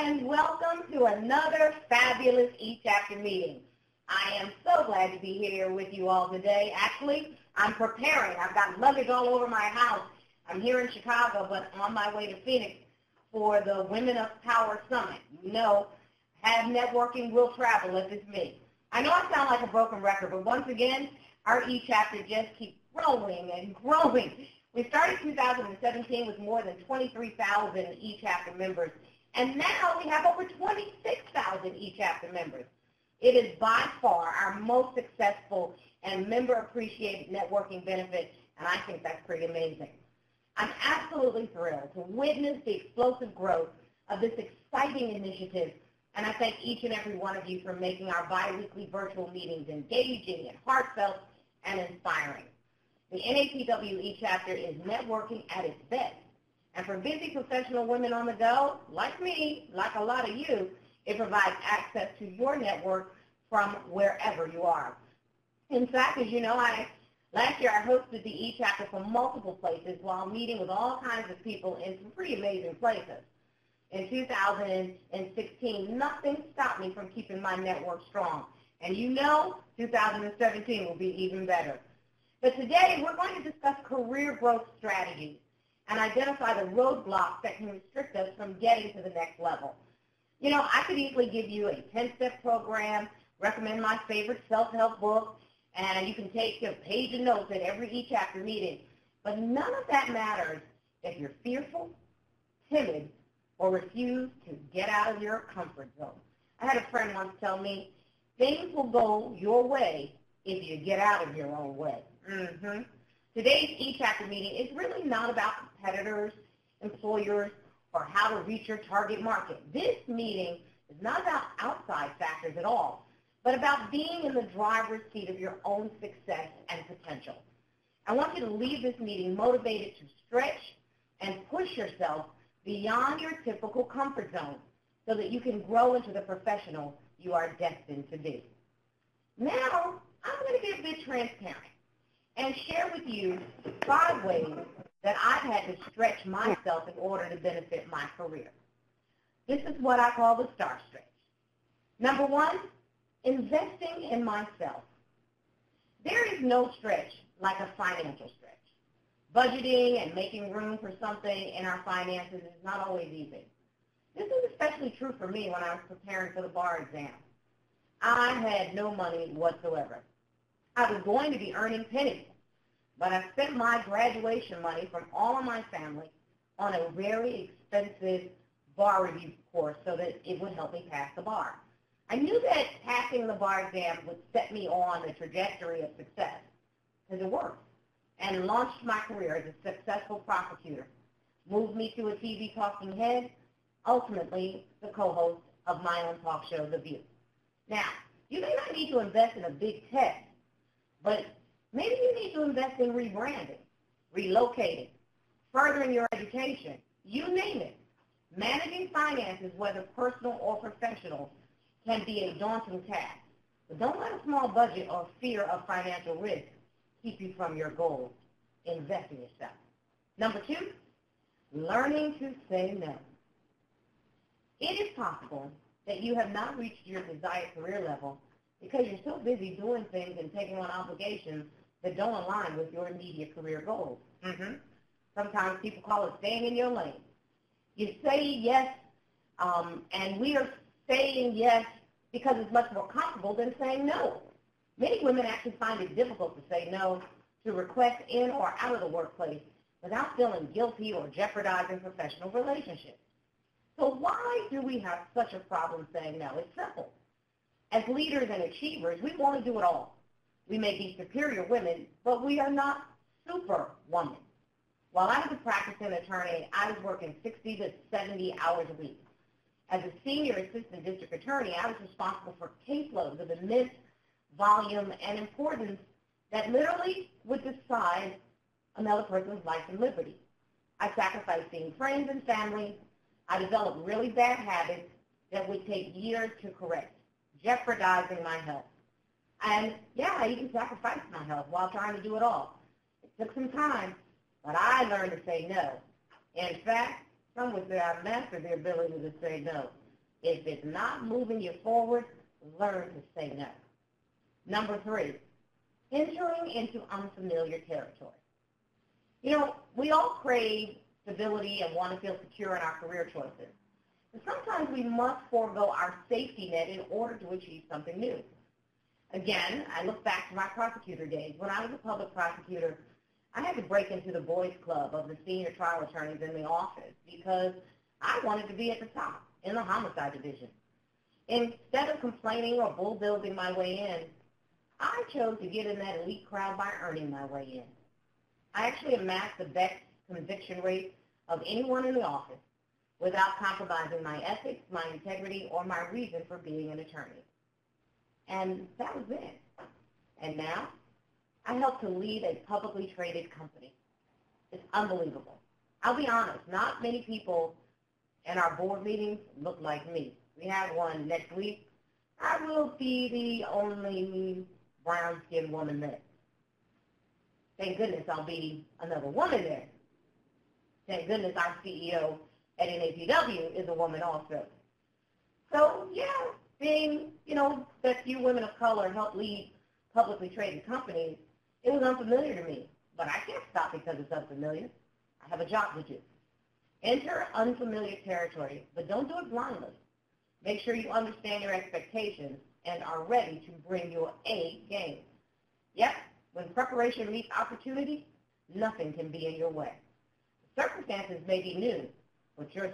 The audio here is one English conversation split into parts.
and welcome to another fabulous e-chapter meeting. I am so glad to be here with you all today. Actually, I'm preparing. I've got luggage all over my house. I'm here in Chicago, but on my way to Phoenix for the Women of Power Summit. You know, have networking, will travel if it's me. I know I sound like a broken record, but once again, our e-chapter just keeps growing and growing. We started 2017 with more than 23,000 e-chapter members, and now we have over 26,000 e-chapter members. It is by far our most successful and member-appreciated networking benefit, and I think that's pretty amazing. I'm absolutely thrilled to witness the explosive growth of this exciting initiative, and I thank each and every one of you for making our bi-weekly virtual meetings engaging and heartfelt and inspiring. The NAPW e-chapter is networking at its best. And for busy professional women on the go, like me, like a lot of you, it provides access to your network from wherever you are. In fact, as you know, last year I hosted the e-chapter from multiple places while meeting with all kinds of people in some pretty amazing places. In 2016, nothing stopped me from keeping my network strong. And you know, 2017 will be even better. But today, we're going to discuss career growth strategies and identify the roadblocks that can restrict us from getting to the next level. You know, I could easily give you a 10-step program, recommend my favorite self-help book, and you can take a page of notes at every e-chapter meeting. But none of that matters if you're fearful, timid, or refuse to get out of your comfort zone. I had a friend once tell me, things will go your way if you get out of your own way. Today's e-chapter meeting is really not about competitors, employers, or how to reach your target market. This meeting is not about outside factors at all, but about being in the driver's seat of your own success and potential. I want you to leave this meeting motivated to stretch and push yourself beyond your typical comfort zone so that you can grow into the professional you are destined to be. Now, I'm going to get a bit transparent and share with you 5 ways that I've had to stretch myself in order to benefit my career. This is what I call the star stretch. Number 1, investing in myself. There is no stretch like a financial stretch. Budgeting and making room for something in our finances is not always easy. This is especially true for me when I was preparing for the bar exam. I had no money whatsoever. I was going to be earning pennies, but I spent my graduation money from all of my family on a very expensive bar review course so that it would help me pass the bar. I knew that passing the bar exam would set me on the trajectory of success, because it worked, and launched my career as a successful prosecutor, moved me to a TV talking head, ultimately the co-host of my own talk show, The View. Now, you may not need to invest in a big test, but maybe you need to invest in rebranding, relocating, furthering your education, you name it. Managing finances, whether personal or professional, can be a daunting task. But don't let a small budget or fear of financial risk keep you from your goals. Invest in yourself. Number 2, learning to say no. It is possible that you have not reached your desired career level because you're so busy doing things and taking on obligations that don't align with your immediate career goals. Sometimes people call it staying in your lane. You say yes, and we are saying yes because it's much more comfortable than saying no. Many women actually find it difficult to say no to requests in or out of the workplace without feeling guilty or jeopardizing professional relationships. So why do we have such a problem saying no? It's simple. As leaders and achievers, we want to do it all. We may be superior women, but we are not superwomen. While I was a practicing attorney, I was working 60 to 70 hours a week. As a senior assistant district attorney, I was responsible for caseloads of immense volume and importance that literally would decide another person's life and liberty. I sacrificed seeing friends and family. I developed really bad habits that would take years to correct, jeopardizing my health. And yeah, I even sacrificed my health while trying to do it all. It took some time, but I learned to say no. In fact, some would say I've mastered the ability to say no. If it's not moving you forward, learn to say no. Number 3, entering into unfamiliar territory. You know, we all crave stability and want to feel secure in our career choices. And sometimes we must forego our safety net in order to achieve something new. Again, I look back to my prosecutor days. When I was a public prosecutor, I had to break into the boys' club of the senior trial attorneys in the office because I wanted to be at the top in the homicide division. Instead of complaining or bulldozing my way in, I chose to get in that elite crowd by earning my way in. I actually amassed the best conviction rate of anyone in the office without compromising my ethics, my integrity, or my reason for being an attorney. And that was it. And now, I help to lead a publicly traded company. It's unbelievable. I'll be honest, not many people in our board meetings look like me. We have one next week. I will be the only brown-skinned woman there. Thank goodness I'll be another woman there. Thank goodness our CEO at NAPW is a woman also. So, yeah, being, that few women of color help lead publicly traded companies, it was unfamiliar to me. But I can't stop because it's unfamiliar. I have a job to do. Enter unfamiliar territory, but don't do it blindly. Make sure you understand your expectations and are ready to bring your A game. Yep, when preparation meets opportunity, nothing can be in your way. Circumstances may be new, but your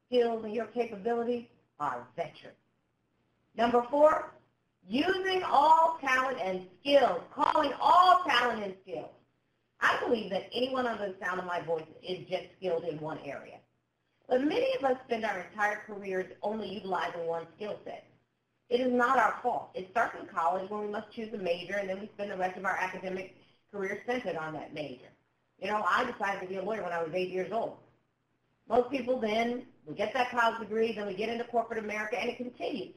skills and your capabilities are veteran. Number 4, using all talent and skills, calling all talent and skills. I believe that anyone under the sound of my voice is just skilled in one area. But many of us spend our entire careers only utilizing one skill set. It is not our fault. It starts in college when we must choose a major, and then we spend the rest of our academic career centered on that major. I decided to be a lawyer when I was 8 years old. Most people then, we get that college degree, then we get into corporate America, and it continues.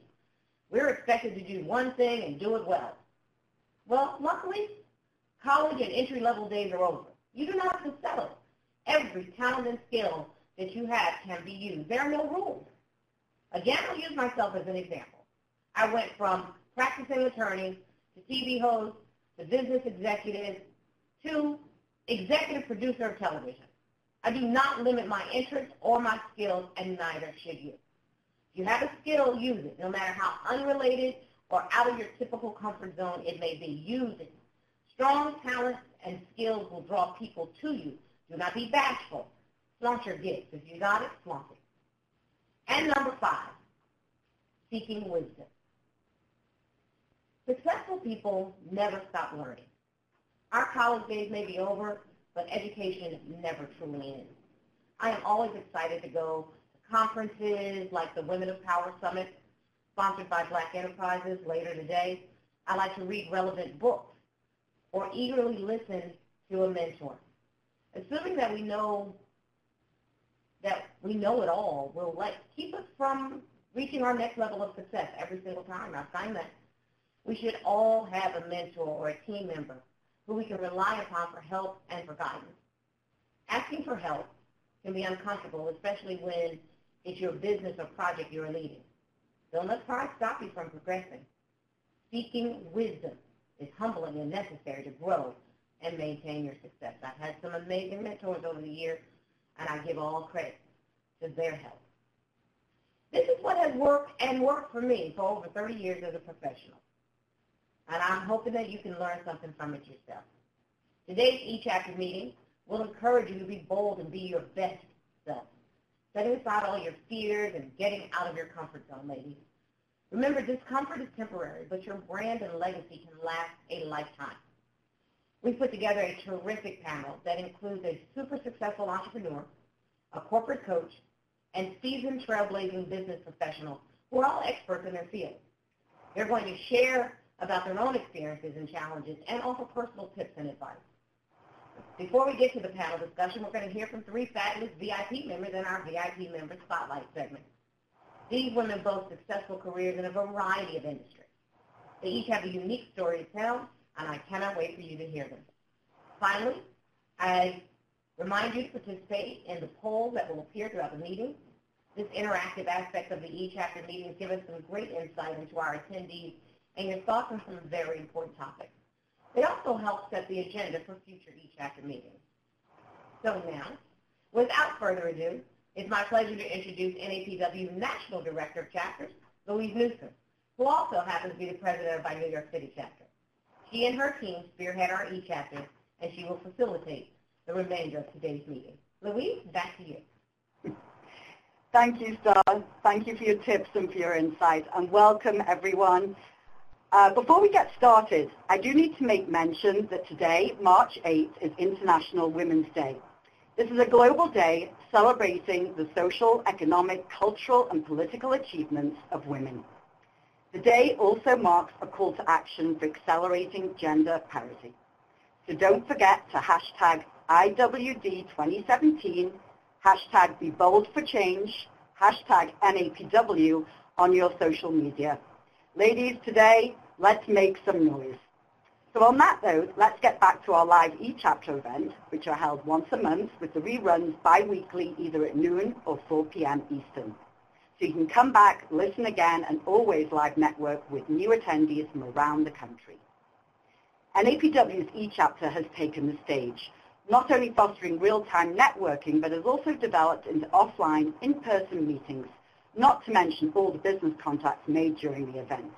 We're expected to do one thing and do it well. Well, luckily, college and entry-level days are over. You do not have to settle. Every talent and skill that you have can be used. There are no rules. Again, I'll use myself as an example. I went from practicing attorney to TV host to business executive to executive producer of television. I do not limit my interests or my skills, and neither should you. If you have a skill, use it, no matter how unrelated or out of your typical comfort zone it may be. Use it. Strong talents and skills will draw people to you. Do not be bashful. Flaunt your gifts. If you got it, flaunt it. And number 5, seeking wisdom. Successful people never stop learning. Our college days may be over, but education never truly ends. I am always excited to go to conferences like the Women of Power Summit, sponsored by Black Enterprises later today. I like to read relevant books or eagerly listen to a mentor. Assuming that we know it all will keep us from reaching our next level of success every single time. I find that we should all have a mentor or a team member who we can rely upon for help and for guidance. Asking for help can be uncomfortable, especially when it's your business or project you're leading. Don't let pride stop you from progressing. Seeking wisdom is humbling and necessary to grow and maintain your success. I've had some amazing mentors over the years, and I give all credit to their help. This is what has worked for me for over 30 years as a professional. And I'm hoping that you can learn something from it yourself. Today's e-chapter meeting will encourage you to be bold and be your best self. Setting aside all your fears and getting out of your comfort zone, ladies. Remember, discomfort is temporary, but your brand and legacy can last a lifetime. We put together a terrific panel that includes a super successful entrepreneur, a corporate coach, and seasoned trailblazing business professionals who are all experts in their field. They're going to share about their own experiences and challenges and offer personal tips and advice. Before we get to the panel discussion, we're going to hear from 3 fabulous VIP members in our VIP Member Spotlight segment. These women boast successful careers in a variety of industries. They each have a unique story to tell, and I cannot wait for you to hear them. Finally, I remind you to participate in the poll that will appear throughout the meeting. This interactive aspect of the e-chapter meetings give us some great insight into our attendees and your thoughts on some very important topics. They also help set the agenda for future e-chapter meetings. So now, without further ado, it's my pleasure to introduce NAPW's National Director of Chapters, Louise Newsom, who also happens to be the president of our New York City chapter. She and her team spearhead our e-chapters, and she will facilitate the remainder of today's meeting. Louise, back to you. Thank you, Star. Thank you for your tips and for your insight, and welcome, everyone. Before we get started, I do need to make mention that today, March 8th, is International Women's Day. This is a global day celebrating the social, economic, cultural, and political achievements of women. The day also marks a call to action for accelerating gender parity. So don't forget to hashtag IWD 2017, hashtag Be Bold for Change, hashtag NAPW on your social media. Ladies, today, let's make some noise. So on that note, let's get back to our live e-chapter event, which are held once a month with the reruns bi-weekly either at noon or 4 p.m. Eastern. So you can come back, listen again, and always live network with new attendees from around the country. NAPW's e-chapter has taken the stage, not only fostering real-time networking, but has also developed into offline, in-person meetings, not to mention all the business contacts made during the event.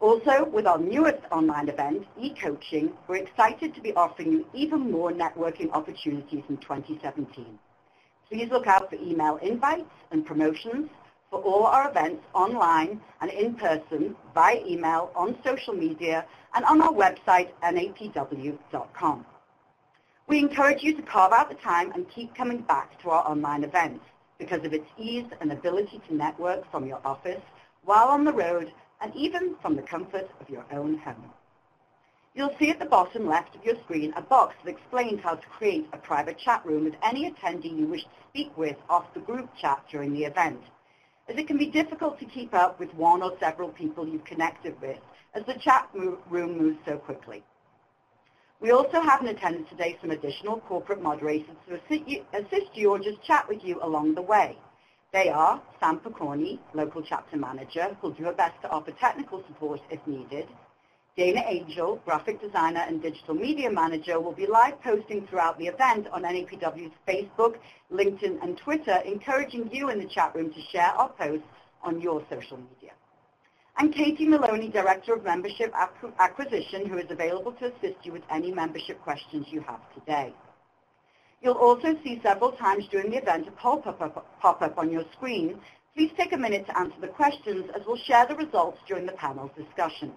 Also, with our newest online event, e-coaching, we're excited to be offering you even more networking opportunities in 2017. Please look out for email invites and promotions for all our events online and in person, via email, on social media, and on our website, napw.com. We encourage you to carve out the time and keep coming back to our online events because of its ease and ability to network from your office while on the road and even from the comfort of your own home. You'll see at the bottom left of your screen a box that explains how to create a private chat room with any attendee you wish to speak with off the group chat during the event, as it can be difficult to keep up with one or several people you've connected with as the chat room moves so quickly. We also have in attendance today some additional corporate moderators to assist you or just chat with you along the way. They are Sam Picorni, Local Chapter Manager, who'll do her best to offer technical support if needed. Dana Angel, Graphic Designer and Digital Media Manager, will be live posting throughout the event on NAPW's Facebook, LinkedIn, and Twitter, encouraging you in the chat room to share our posts on your social media. And Katie Maloney, Director of Membership Acquisition, who is available to assist you with any membership questions you have today. You'll also see several times during the event a poll pop up on your screen. Please take a minute to answer the questions as we'll share the results during the panel's discussion.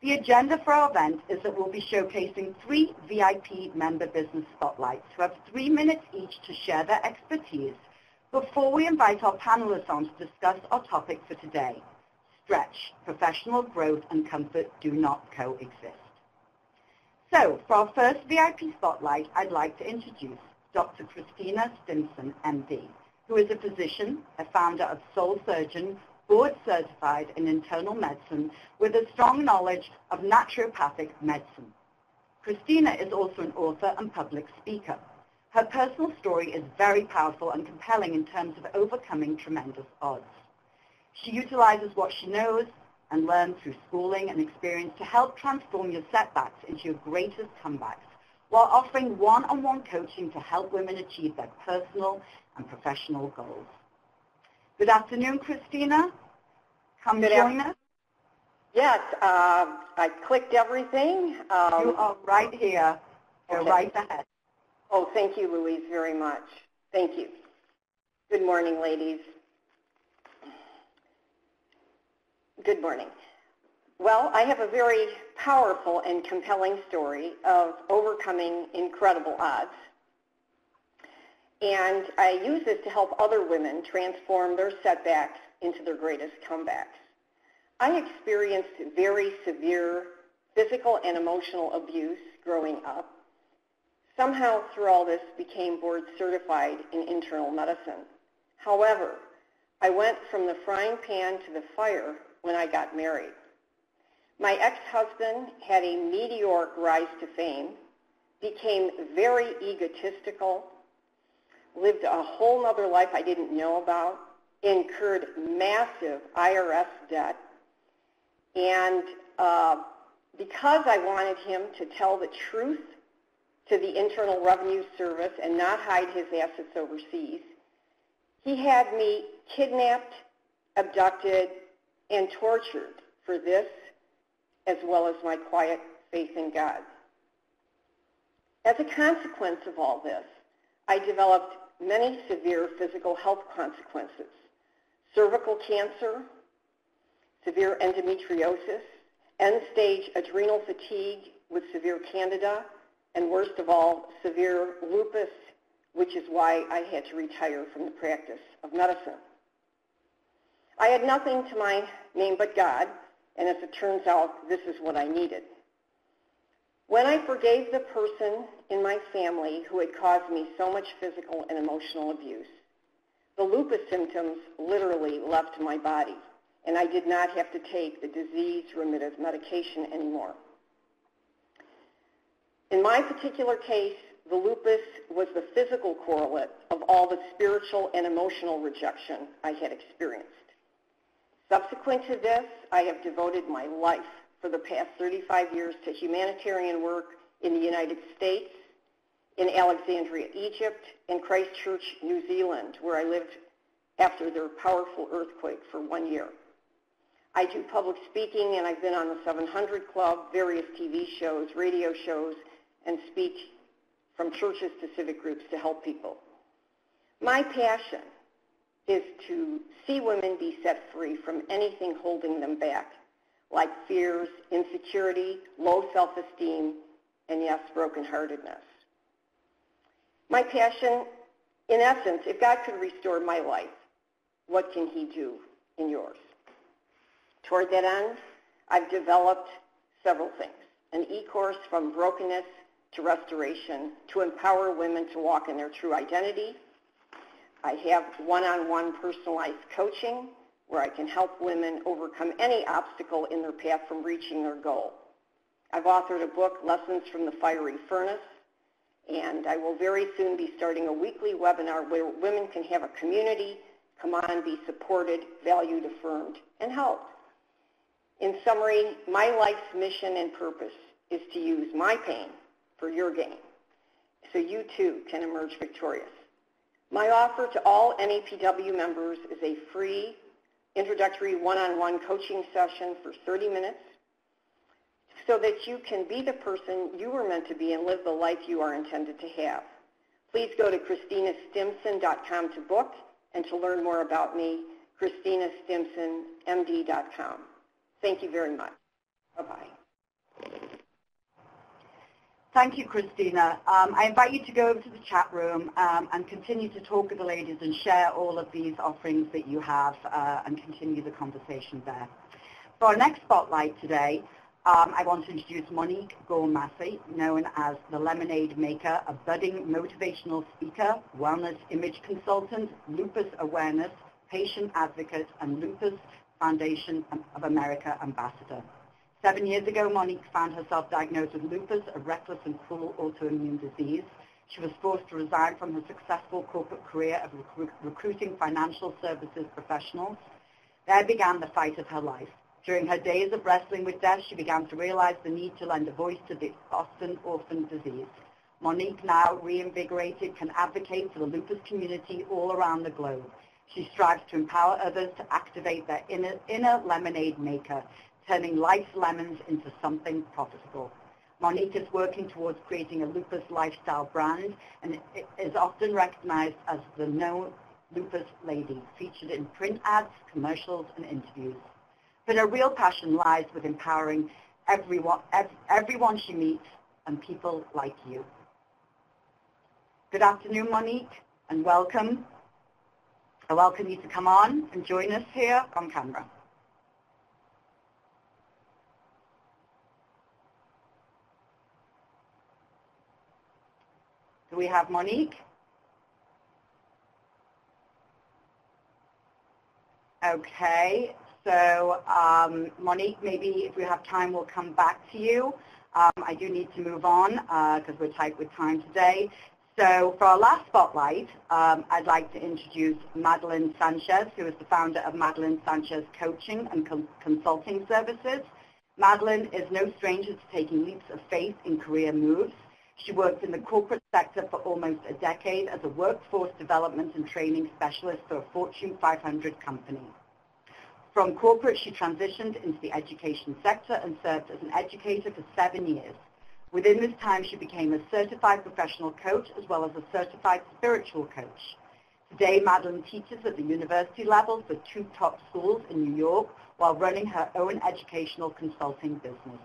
The agenda for our event is that we'll be showcasing 3 VIP member business spotlights who have 3 minutes each to share their expertise before we invite our panelists on to discuss our topic for today. Stretch, professional growth and comfort do not coexist. So, for our first VIP spotlight, I'd like to introduce Dr. Christina Stimson, MD, who is a physician, a founder of Soul Surgeon, board certified in internal medicine with a strong knowledge of naturopathic medicine. Christina is also an author and public speaker. Her personal story is very powerful and compelling in terms of overcoming tremendous odds. She utilizes what she knows and learned through schooling and experience to help transform your setbacks into your greatest comebacks, while offering one-on-one coaching to help women achieve their personal and professional goals. Good afternoon, Christina. Come join us. Yes, I clicked everything. You are right here. You're right ahead. Oh, thank you, Louise, very much. Thank you. Good morning, ladies. Good morning. Well, I have a very powerful and compelling story of overcoming incredible odds. And I use this to help other women transform their setbacks into their greatest comebacks. I experienced very severe physical and emotional abuse growing up. Somehow through all this became board certified in internal medicine. However, I went from the frying pan to the fire when I got married. My ex-husband had a meteoric rise to fame, became very egotistical, lived a whole nother life I didn't know about, incurred massive IRS debt, and because I wanted him to tell the truth to the Internal Revenue Service and not hide his assets overseas, he had me kidnapped, abducted, and tortured for this, as well as my quiet faith in God. As a consequence of all this, I developed many severe physical health consequences: cervical cancer, severe endometriosis, end-stage adrenal fatigue with severe candida, and worst of all, severe lupus, which is why I had to retire from the practice of medicine. I had nothing to my name but God, and as it turns out, this is what I needed. When I forgave the person in my family who had caused me so much physical and emotional abuse, the lupus symptoms literally left my body, and I did not have to take the disease-remittive medication anymore. In my particular case, the lupus was the physical correlate of all the spiritual and emotional rejection I had experienced. Subsequent to this, I have devoted my life for the past 35 years to humanitarian work in the United States, in Alexandria, Egypt, and Christchurch, New Zealand, where I lived after their powerful earthquake for 1 year. I do public speaking, and I've been on the 700 Club, various TV shows, radio shows, and speak from churches to civic groups to help people. My passion is to see women be set free from anything holding them back, like fears, insecurity, low self-esteem, and yes, brokenheartedness. My passion, in essence, if God could restore my life, what can he do in yours? Toward that end, I've developed several things: an e-course from brokenness to restoration to empower women to walk in their true identity. I have one-on-one personalized coaching where I can help women overcome any obstacle in their path from reaching their goal. I've authored a book, Lessons from the Fiery Furnace, and I will very soon be starting a weekly webinar where women can have a community, come on, be supported, valued, affirmed, and helped. In summary, my life's mission and purpose is to use my pain for your gain, so you too can emerge victorious. My offer to all NAPW members is a free introductory one-on-one coaching session for 30 minutes so that you can be the person you were meant to be and live the life you are intended to have. Please go to ChristinaStimson.com to book and to learn more about me, ChristinaStimsonMD.com. Thank you very much. Bye-bye. Thank you, Christina. I invite you to go over to the chat room and continue to talk with the ladies and share all of these offerings that you have and continue the conversation there. For our next spotlight today, I want to introduce Monique Gore-Massey, known as the Lemonade Maker, a budding motivational speaker, wellness image consultant, lupus awareness, patient advocate, and Lupus Foundation of America ambassador. 7 years ago, Monique found herself diagnosed with lupus, a reckless and cruel autoimmune disease. She was forced to resign from her successful corporate career of recruiting financial services professionals. There began the fight of her life. During her days of wrestling with death, she began to realize the need to lend a voice to the often orphaned disease. Monique, now reinvigorated, can advocate for the lupus community all around the globe. She strives to empower others to activate their inner lemonade maker, turning life's lemons into something profitable. Monique is working towards creating a lupus lifestyle brand and is often recognized as the No Lupus Lady, featured in print ads, commercials, and interviews. But her real passion lies with empowering everyone she meets and people like you. Good afternoon, Monique, and welcome. I welcome you to come on and join us here on camera. Do we have Monique? Okay, so Monique, maybe if we have time, we'll come back to you. I do need to move on because we're tight with time today. So for our last spotlight, I'd like to introduce Madeline Sanchez, who is the founder of Madeline Sanchez Coaching and Consulting Services. Madeline is no stranger to taking leaps of faith in career moves. She worked in the corporate sector for almost a decade as a workforce development and training specialist for a Fortune 500 company. From corporate, she transitioned into the education sector and served as an educator for 7 years. Within this time, she became a certified professional coach as well as a certified spiritual coach. Today, Madeline teaches at the university level for 2 top schools in New York while running her own educational consulting business.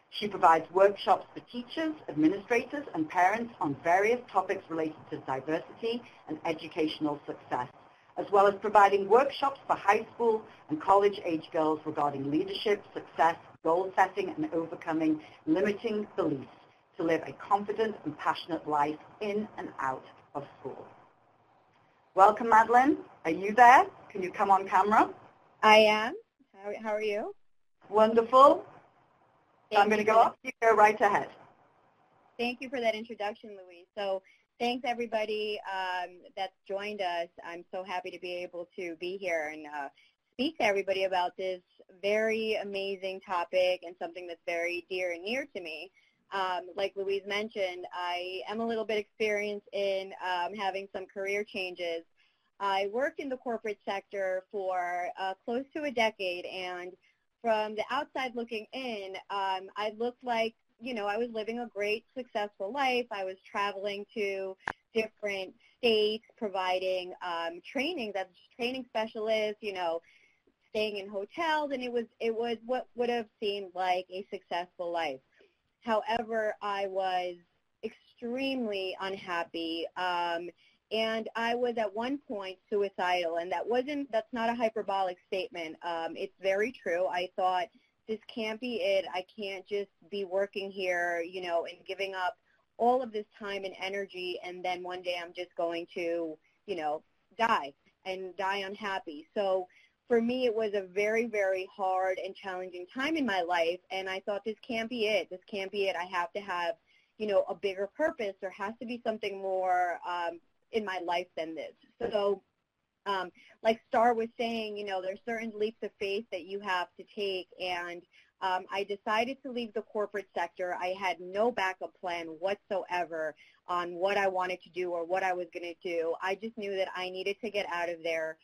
She provides workshops for teachers, administrators, and parents on various topics related to diversity and educational success, as well as providing workshops for high school and college-age girls regarding leadership, success, goal setting, and overcoming limiting beliefs to live a confident and passionate life in and out of school. Welcome, Madeline. Are you there? Can you come on camera? I am. How are you? Wonderful. So I'm going to go up. You go right ahead. Thank you for that introduction, Louise. So thanks, everybody that's joined us. I'm so happy to be able to be here and speak to everybody about this very amazing topic and something that's very dear and near to me. Like Louise mentioned, I am a little bit experienced in having some career changes. I worked in the corporate sector for close to a decade, and from the outside looking in, I looked like, you know, I was living a great, successful life. I was traveling to different states, providing training, that's training specialists, you know, staying in hotels, and it was what would have seemed like a successful life. However, I was extremely unhappy, and I was at one point suicidal, and that's not a hyperbolic statement. It's very true. I thought, this can't be it. I can't just be working here, you know, and giving up all of this time and energy, and then one day I'm just going to, you know, die unhappy. So for me, it was a very, very hard and challenging time in my life, and I thought, this can't be it. This can't be it. I have to have, you know, a bigger purpose. There has to be something more in my life than this. So like Star was saying, you know, there's certain leaps of faith that you have to take, and I decided to leave the corporate sector. I had no backup plan whatsoever on what I wanted to do or what I was going to do. I just knew that I needed to get out of there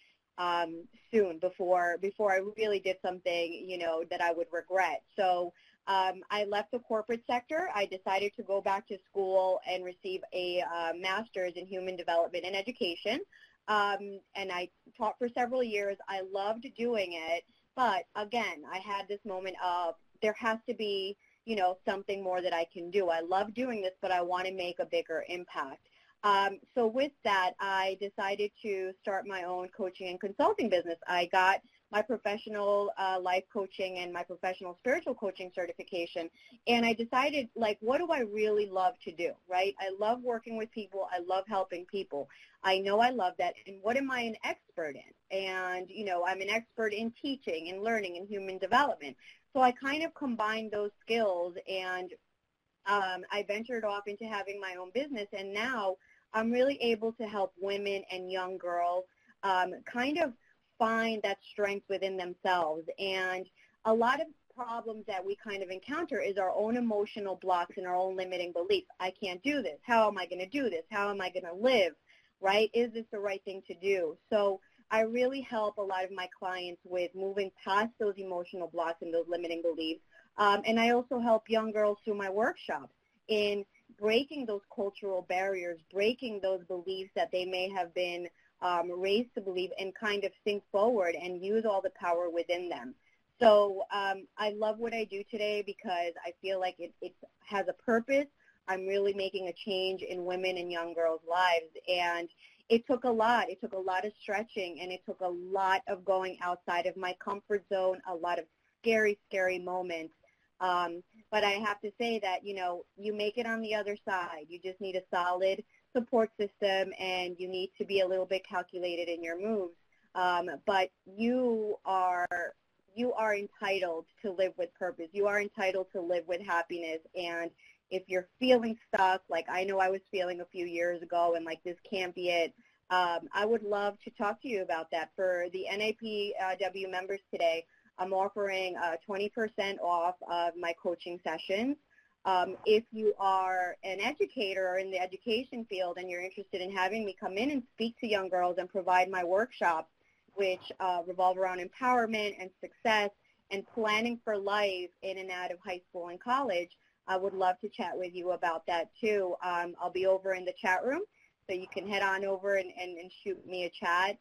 soon before I really did something, you know, that I would regret. So I left the corporate sector. I decided to go back to school and receive a master's in human development and education. And I taught for several years. I loved doing it. But again, I had this moment of, there has to be, you know, something more that I can do. I love doing this, but I want to make a bigger impact. So with that, I decided to start my own coaching and consulting business. I got my professional life coaching and my professional spiritual coaching certification, and I decided, like, what do I really love to do, right? I love working with people. I love helping people. I know I love that, and what am I an expert in? And, you know, I'm an expert in teaching and learning and human development. So I kind of combined those skills, and I ventured off into having my own business, and now I'm really able to help women and young girls kind of find that strength within themselves. And a lot of problems that we kind of encounter is our own emotional blocks and our own limiting beliefs. I can't do this. How am I going to do this? How am I going to live, right? Is this the right thing to do? So I really help a lot of my clients with moving past those emotional blocks and those limiting beliefs. And I also help young girls through my workshops in breaking those cultural barriers, breaking those beliefs that they may have been raised to believe, and kind of think forward and use all the power within them. So I love what I do today because I feel like it has a purpose. I'm really making a change in women and young girls' lives, and it took a lot. It took a lot of stretching, and it took a lot of going outside of my comfort zone, a lot of scary, scary moments. But I have to say that, you know, you make it on the other side. You just need a solid support system, and you need to be a little bit calculated in your moves. But you are entitled to live with purpose. You are entitled to live with happiness, and if you're feeling stuck, like I know I was feeling a few years ago and like this can't be it, I would love to talk to you about that. For the NAPW members today, I'm offering 20% off of my coaching sessions. If you are an educator or in the education field and you're interested in having me come in and speak to young girls and provide my workshops, which revolve around empowerment and success and planning for life in and out of high school and college, I would love to chat with you about that too. I'll be over in the chat room, so you can head on over and shoot me a chat.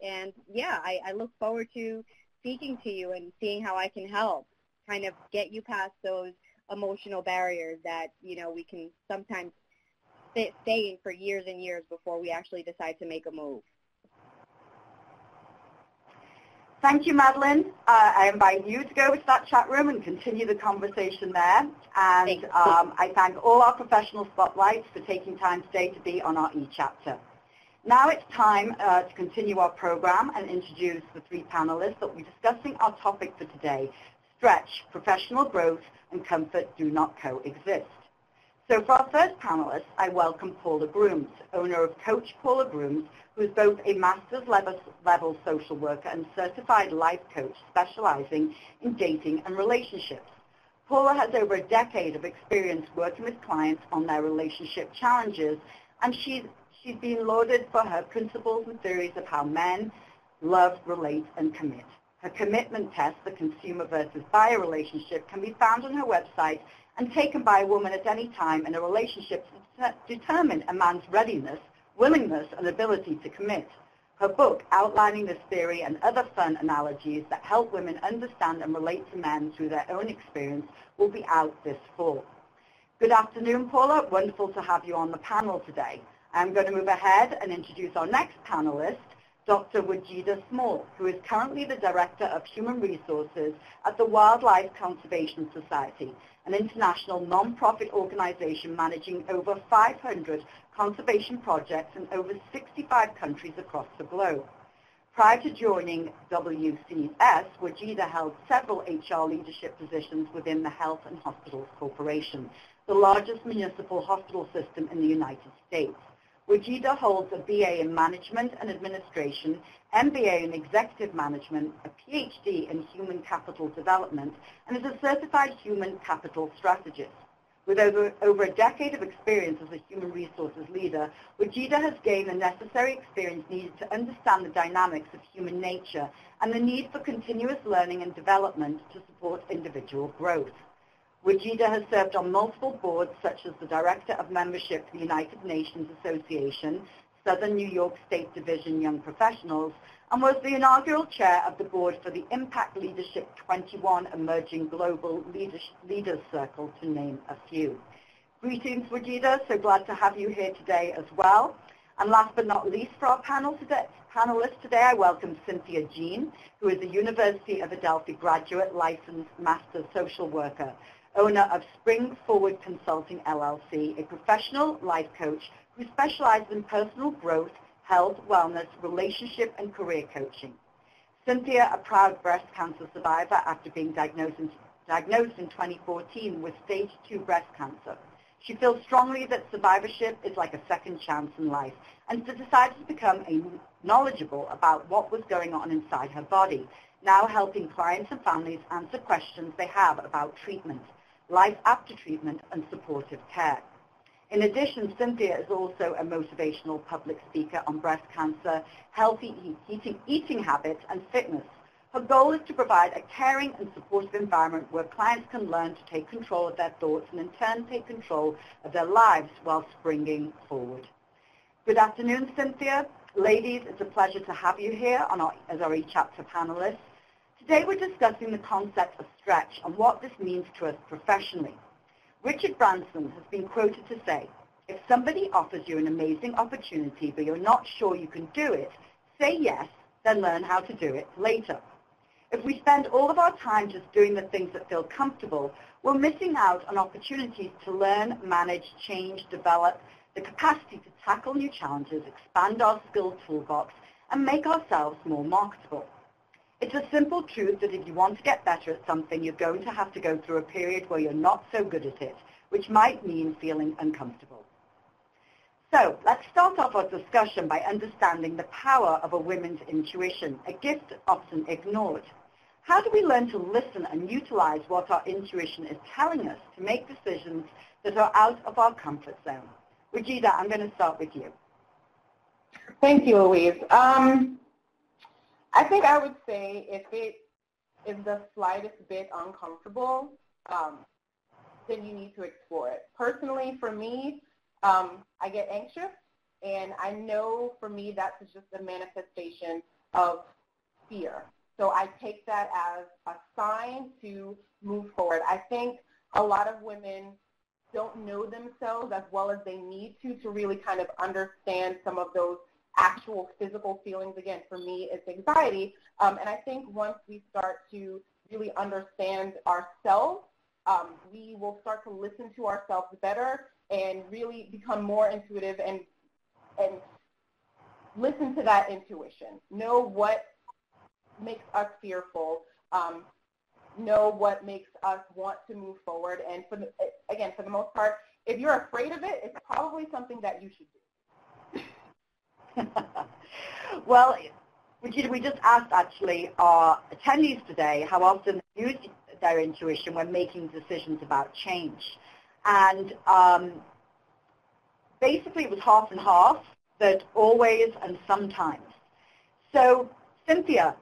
And yeah, I look forward to speaking to you and seeing how I can help kind of get you past those emotional barriers that, you know, we can sometimes stay in for years and years before we actually decide to make a move. Thank you, Madeline. I invite you to go to that chat room and continue the conversation there. And I thank all our professional spotlights for taking time today to be on our e-chapter. Now it's time to continue our program and introduce the three panelists that will be discussing our topic for today: stretch, professional growth, and comfort do not coexist. So for our first panelist, I welcome Paula Grooms, owner of Coach Paula Grooms, who is both a master's level social worker and certified life coach specializing in dating and relationships. Paula has over a decade of experience working with clients on their relationship challenges, and she's been lauded for her principles and theories of how men love, relate, and commit. Her commitment test, the consumer versus buyer relationship, can be found on her website and taken by a woman at any time in a relationship to determine a man's readiness, willingness, and ability to commit. Her book, outlining this theory and other fun analogies that help women understand and relate to men through their own experience, will be out this fall. Good afternoon, Paula. Wonderful to have you on the panel today. I'm going to move ahead and introduce our next panelist, Dr. Wajida Small, who is currently the Director of Human Resources at the Wildlife Conservation Society, an international non-profit organization managing over 500 conservation projects in over 65 countries across the globe. Prior to joining WCS, Wajida held several HR leadership positions within the Health and Hospitals Corporation, the largest municipal hospital system in the United States. Wajida holds a BA in Management and Administration, MBA in Executive Management, a PhD in Human Capital Development, and is a certified human capital strategist. With over a decade of experience as a human resources leader, Wajida has gained the necessary experience needed to understand the dynamics of human nature and the need for continuous learning and development to support individual growth. Wajida has served on multiple boards, such as the Director of Membership to the United Nations Association, Southern New York State Division Young Professionals, and was the inaugural chair of the board for the Impact Leadership 21 Emerging Global Leaders Circle, to name a few. Greetings, Wajida. So glad to have you here today as well. And last but not least, for our panelists today, I welcome Cynthia Jean, who is a University of Adelphi graduate licensed master social worker, owner of Spring Forward Consulting LLC, a professional life coach who specializes in personal growth, health, wellness, relationship, and career coaching. Cynthia, a proud breast cancer survivor after being diagnosed in 2014 with stage 2 breast cancer. She feels strongly that survivorship is like a second chance in life, and so decided to become knowledgeable about what was going on inside her body, now helping clients and families answer questions they have about treatment, life after treatment, and supportive care. In addition, Cynthia is also a motivational public speaker on breast cancer, healthy eating habits, and fitness. Her goal is to provide a caring and supportive environment where clients can learn to take control of their thoughts and in turn take control of their lives while springing forward. Good afternoon, Cynthia. Ladies, it's a pleasure to have you here as our e-chapter panelists. Today we're discussing the concept of stretch and what this means to us professionally. Richard Branson has been quoted to say, if somebody offers you an amazing opportunity but you're not sure you can do it, say yes, then learn how to do it later. If we spend all of our time just doing the things that feel comfortable, we're missing out on opportunities to learn, manage, change, develop, the capacity to tackle new challenges, expand our skill toolbox, and make ourselves more marketable. It's a simple truth that if you want to get better at something, you're going to have to go through a period where you're not so good at it, which might mean feeling uncomfortable. So let's start off our discussion by understanding the power of a woman's intuition, a gift often ignored. How do we learn to listen and utilize what our intuition is telling us to make decisions that are out of our comfort zone? Regina, I'm going to start with you. Thank you, Louise. I think I would say if it is the slightest bit uncomfortable, then you need to explore it. Personally, for me, I get anxious, and I know for me that's just a manifestation of fear. So I take that as a sign to move forward. I think a lot of women don't know themselves as well as they need to really kind of understand some of those actual physical feelings. Again, for me, it's anxiety. And I think once we start to really understand ourselves, we will start to listen to ourselves better and really become more intuitive and listen to that intuition. Know what makes us fearful, know what makes us want to move forward. And for the most part, if you're afraid of it, it's probably something that you should do. Well, Regina, we just asked actually our attendees today how often they use their intuition when making decisions about change. And basically it was half and half, that always and sometimes. So Cynthia,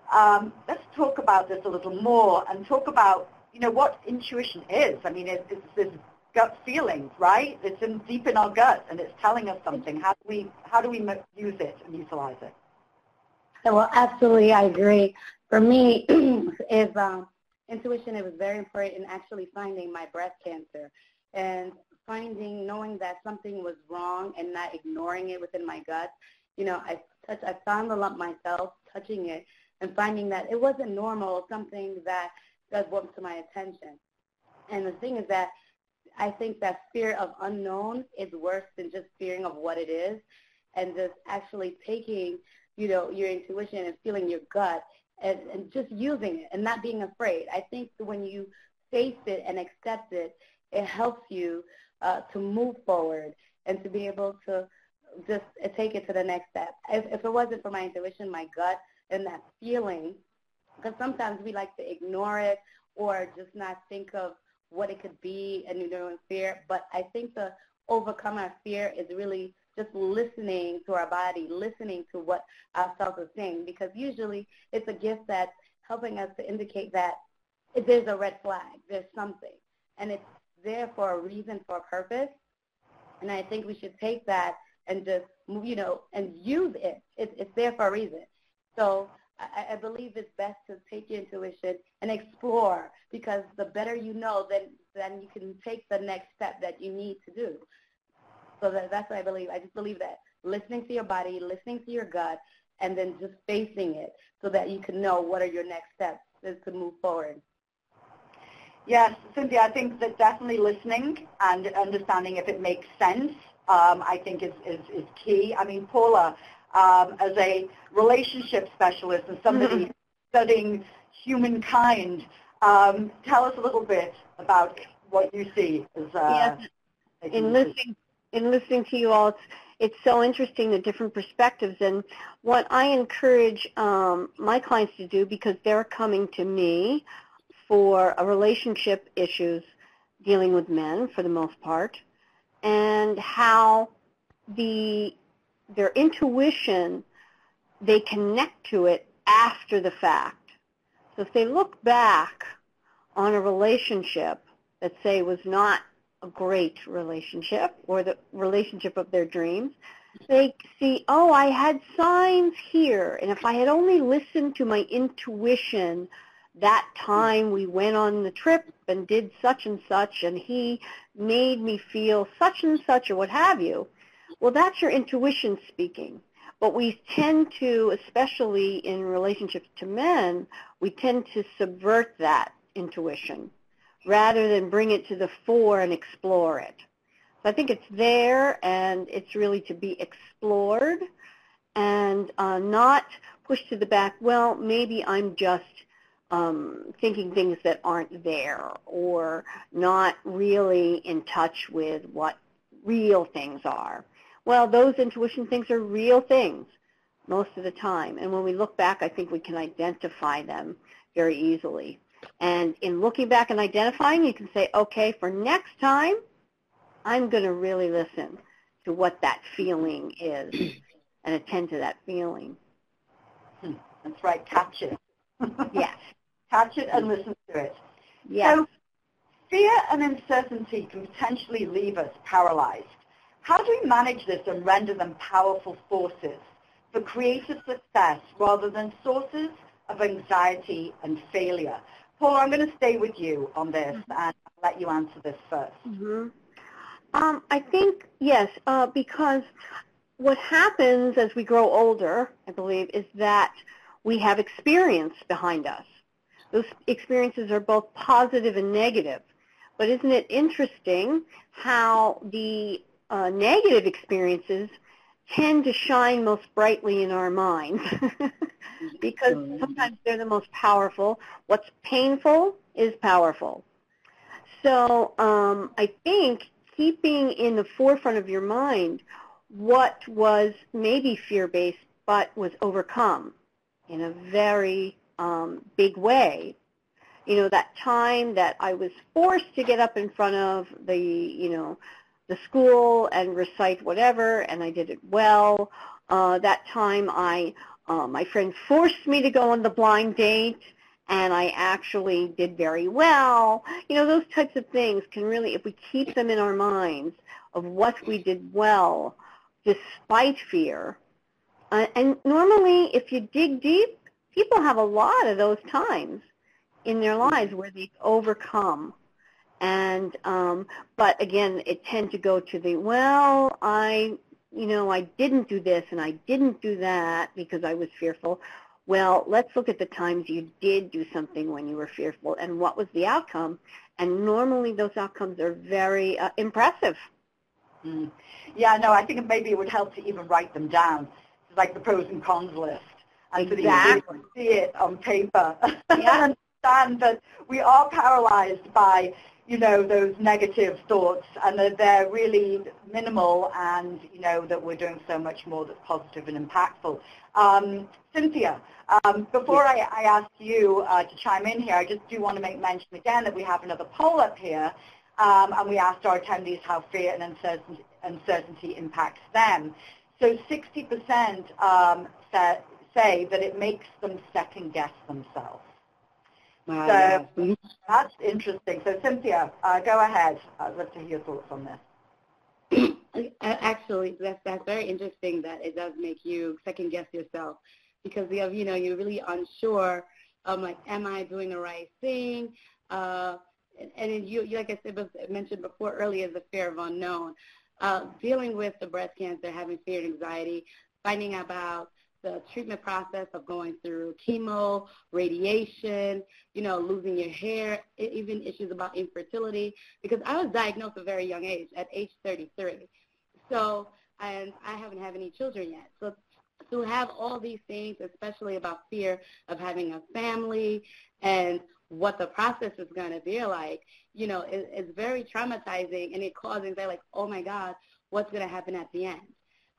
let's talk about this a little more and talk about, what intuition is. I mean, it's this gut feeling, right? It's deep in our gut, and it's telling us something. How do we use it and utilize it? Well, absolutely, I agree. For me, intuition, it was very important in actually finding my breast cancer and knowing that something was wrong and not ignoring it within my gut. I found the lump myself, touching it, and finding that it wasn't normal, something that brought to my attention. And the thing is that I think that fear of unknown is worse than just fearing of what it is, and just actually taking, your intuition and feeling your gut and just using it and not being afraid. I think when you face it and accept it, it helps you to move forward and to be able to just take it to the next step. If it wasn't for my intuition, my gut, and that feeling, because sometimes we like to ignore it or just not think of what it could be and in fear. But I think to overcome our fear is really just listening to our body, listening to what ourselves is saying, because usually it's a gift that's helping us to indicate that there's a red flag, there's something, and it's there for a reason, for a purpose. And I think we should take that and just, and use it. It's there for a reason. So I believe it's best to take your intuition and explore, because the better you know, then you can take the next step that you need to do. So that's what I believe. I just believe that listening to your body, listening to your gut, and then just facing it so that you can know what are your next steps to move forward. Yes, Cynthia, I think that definitely listening and understanding if it makes sense, I think is key. I mean, Paula, as a relationship specialist and somebody studying humankind, tell us a little bit about what you see as yes. In listening to you all, it's so interesting, the different perspectives. And what I encourage my clients to do, because they're coming to me for relationship issues dealing with men for the most part, and how their intuition, they connect to it after the fact. So if they look back on a relationship that, say, was not a great relationship or the relationship of their dreams, they see, oh, I had signs here, and if I had only listened to my intuition that time we went on the trip and did such and such, and he made me feel such and such, or what have you. Well, that's your intuition speaking. But we tend to, especially in relationships to men, we tend to subvert that intuition rather than bring it to the fore and explore it. So I think it's there, and it's really to be explored and not pushed to the back. Well, maybe I'm just thinking things that aren't there, or not really in touch with what real things are. Well, those intuition things are real things most of the time. And when we look back, I think we can identify them very easily. And in looking back and identifying, you can say, okay, for next time, I'm going to really listen to what that feeling is and attend to that feeling. That's right, catch it. Yes. Catch it and listen to it. Yes. So fear and uncertainty can potentially leave us paralyzed. How do we manage this and render them powerful forces for creative success rather than sources of anxiety and failure? Paula, I'm going to stay with you on this and let you answer this first. Mm-hmm. I think, yes, because what happens as we grow older, I believe, is that we have experience behind us. Those experiences are both positive and negative. But isn't it interesting how the negative experiences tend to shine most brightly in our minds? Because sometimes they're the most powerful. What's painful is powerful. So I think keeping in the forefront of your mind what was maybe fear-based but was overcome in a very big way. You know, that time that I was forced to get up in front of the school and recite whatever, and I did it well. That time my friend forced me to go on the blind date, and I actually did very well. You know, those types of things can really, if we keep them in our minds of what we did well despite fear, and normally if you dig deep, people have a lot of those times in their lives where they've overcome. And but again, it tends to go to the, well, I didn't do this and I didn't do that because I was fearful. Well, let's look at the times you did do something when you were fearful and what was the outcome. And normally those outcomes are very impressive. Mm. Yeah, no, I think maybe it would help to even write them down, like the pros and cons list. And Exactly. so that you see it on paper. Yeah. And understand that we are paralyzed by, those negative thoughts, and that they're really minimal, and, that we're doing so much more that's positive and impactful. Cynthia, before I ask you to chime in here, I just do want to make mention again that we have another poll up here, and we asked our attendees how fear and uncertainty impacts them. So 60% say that it makes them second-guess themselves. Wow. So that's interesting. So Cynthia, go ahead. I'd love to hear your thoughts on this. Actually, that's very interesting that it does make you second guess yourself, because you're really unsure of, like, am I doing the right thing? And you, like I said, mentioned before earlier, the fear of unknown. Dealing with the breast cancer, having fear and anxiety, finding out about the treatment process of going through chemo, radiation, losing your hair, even issues about infertility, because I was diagnosed at a very young age, at age 33. So, and I haven't had any children yet. So to have all these things, especially about fear of having a family and what the process is going to be like, is very traumatizing, and it causes anxiety, like, oh my God, what's going to happen at the end?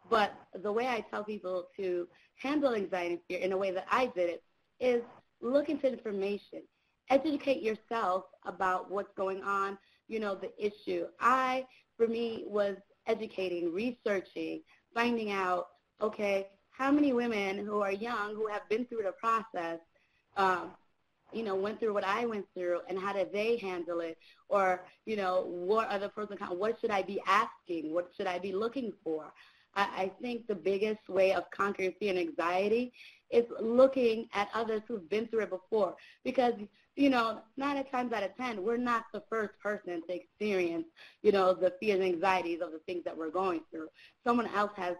But the way I tell people to handle anxiety and fear in a way that I did it is look into information. Educate yourself about what's going on, the issue. For me, was educating, researching, finding out, okay, how many women who are young, who have been through the process, went through what I went through, and how did they handle it? Or, what are the pros and cons? What should I be asking? What should I be looking for? I think the biggest way of conquering fear and anxiety is looking at others who've been through it before. Because, 9 times out of 10, we're not the first person to experience, the fears and anxieties of the things that we're going through. Someone else has,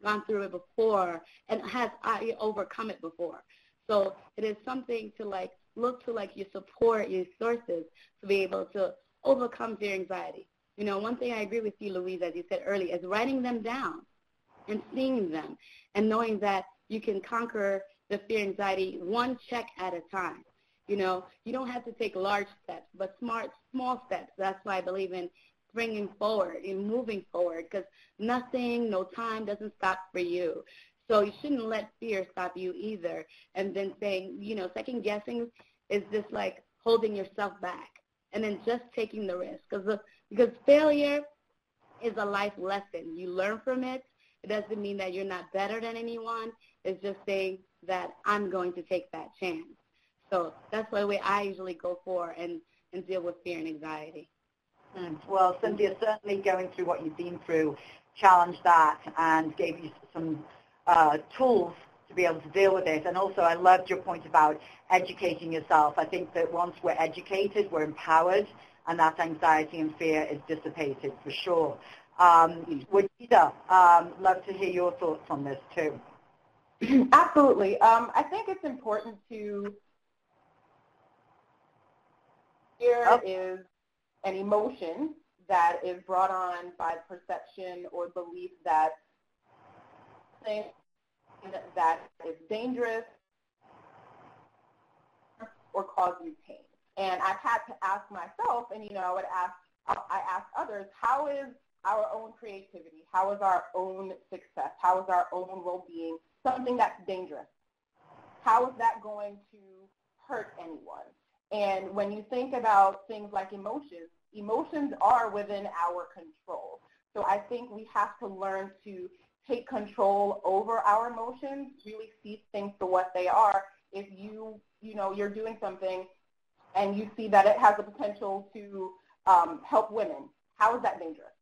gone through it before and has overcome it before. So it is something to, look to, your support, your sources, to be able to overcome fear and anxiety. One thing I agree with you, Louise, as you said earlier, is writing them down and seeing them and knowing that you can conquer the fear and anxiety one check at a time. You know, you don't have to take large steps, but small steps. That's why I believe in bringing forward and moving forward, because nothing, no time doesn't stop for you. So you shouldn't let fear stop you either. And then saying, you know, second guessing is just like holding yourself back and then just taking the risk. Because failure is a life lesson. You learn from it. It doesn't mean that you're not better than anyone. It's just saying that I'm going to take that chance. So that's the way I usually go for and deal with fear and anxiety. Well, Cynthia, certainly going through what you've been through challenged that and gave you some tools to be able to deal with it. And also I loved your point about educating yourself. I think that once we're educated, we're empowered, and that anxiety and fear is dissipated for sure. Wajida, love to hear your thoughts on this too. Absolutely. I think it's important to fear is an emotion that is brought on by perception or belief that thing that is dangerous or cause you pain. And I've had to ask myself, and you know, I ask others, how is our own creativity, how is our own success, how is our own well-being something that's dangerous? How is that going to hurt anyone? And when you think about things like emotions are within our control. So I think we have to learn to take control over our emotions, really see things for what they are. If you're doing something and you see that it has the potential to help women, how is that dangerous?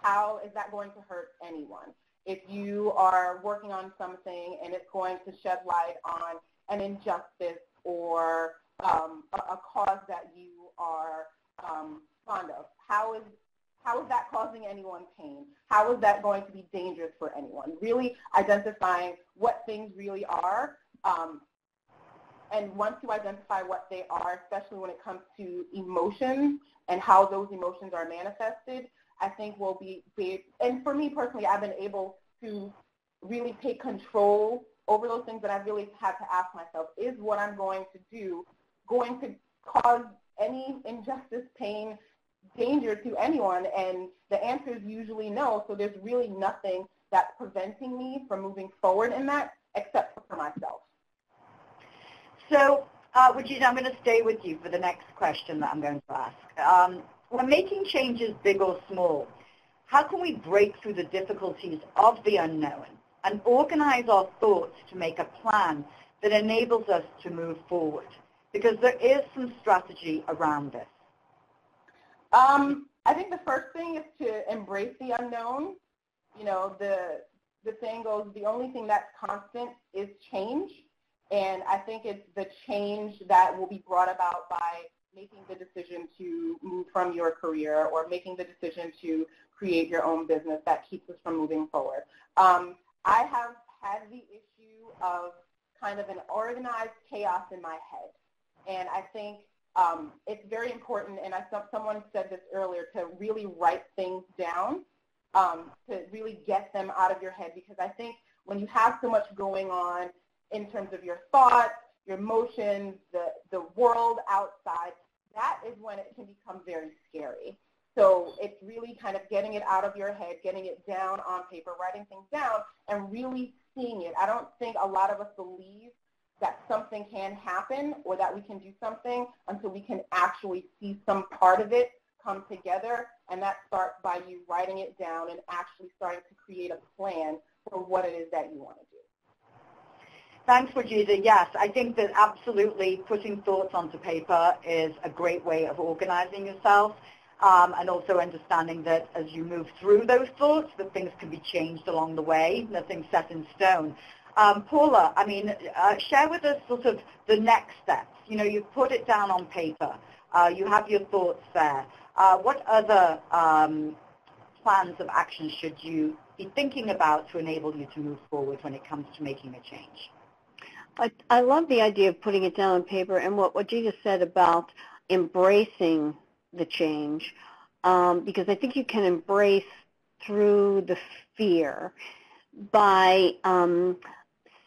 How is that going to hurt anyone? If you are working on something and it's going to shed light on an injustice or a cause that you are fond of, how is that causing anyone pain? How is that going to be dangerous for anyone? Really identifying what things really are. And once you identify what they are, especially when it comes to emotions and how those emotions are manifested, I think will be, and for me personally, I've been able to really take control over those things that I really had to ask myself, is what I'm going to do going to cause any injustice, pain, danger to anyone? And the answer is usually no, so there's really nothing that's preventing me from moving forward in that except for myself. So, Wajida, I'm going to stay with you for the next question that I'm going to ask. When making changes big or small, how can we break through the difficulties of the unknown and organize our thoughts to make a plan that enables us to move forward? Because there is some strategy around this. I think the first thing is to embrace the unknown. You know, the saying goes, the only thing that's constant is change. And I think it's the change that will be brought about by making the decision to move from your career or making the decision to create your own business that keeps us from moving forward. I have had the issue of kind of an organized chaos in my head. And I think it's very important, and someone said this earlier, to really write things down, to really get them out of your head, because I think when you have so much going on in terms of your thoughts, your emotions, the world outside, that is when it can become very scary. So it's really kind of getting it out of your head, getting it down on paper, writing things down, and really seeing it. I don't think a lot of us believe that something can happen or that we can do something until we can actually see some part of it come together, and that starts by you writing it down and actually starting to create a plan for what it is that you want to do. Thanks, Wajida. Yes, I think that absolutely putting thoughts onto paper is a great way of organizing yourself, and also understanding that as you move through those thoughts, that things can be changed along the way, nothing's set in stone. Paula, I mean, share with us sort of the next steps. You know, you put it down on paper. You have your thoughts there. What other plans of action should you be thinking about to enable you to move forward when it comes to making a change? I love the idea of putting it down on paper, and what Wajida said about embracing the change, because I think you can embrace through the fear by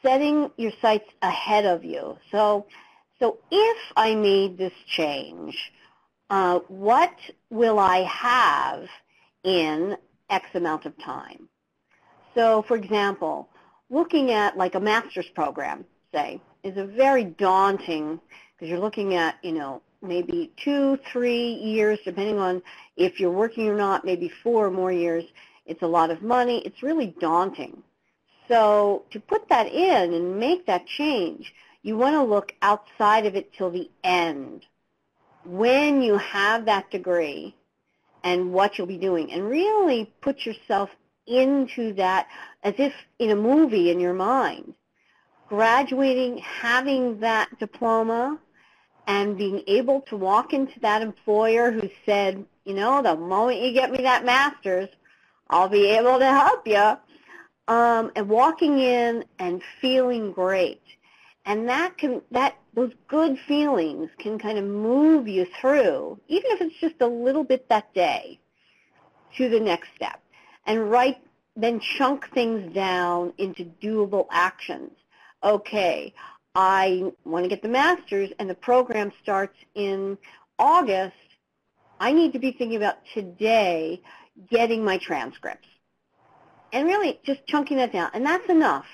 setting your sights ahead of you. So So if I made this change, what will I have in X amount of time? So, for example, looking at like a master's program, say, is a very daunting, because you're looking at, maybe 2-3 years, depending on if you're working or not, maybe 4 or more years. It's a lot of money. It's really daunting. So to put that in and make that change, you want to look outside of it till the end, when you have that degree and what you'll be doing, and really put yourself into that as if in a movie in your mind. Graduating, having that diploma, and being able to walk into that employer who said, the moment you get me that master's, I'll be able to help you, and walking in and feeling great. And those good feelings can kind of move you through, even if it's just a little bit that day, to the next step. And then chunk things down into doable actions. Okay, I want to get the master's and the program starts in August. I need to be thinking about today getting my transcripts. And really just chunking that down. And that's enough.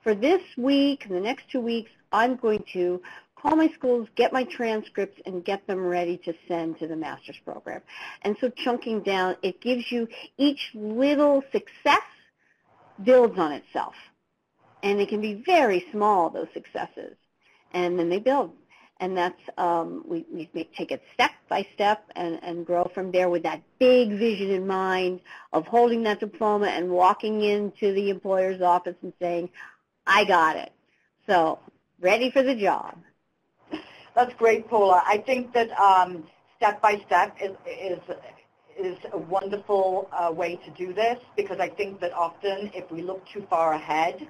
For this week and the next 2 weeks, I'm going to call my schools, get my transcripts, and get them ready to send to the master's program. And so chunking down, it gives you each little success builds on itself. And it can be very small, those successes. And then they build. And that's, we take it step by step and grow from there with that big vision in mind of holding that diploma and walking into the employer's office and saying, I got it. So, ready for the job. That's great, Paula. I think that step by step is a wonderful way to do this, because I think that often if we look too far ahead,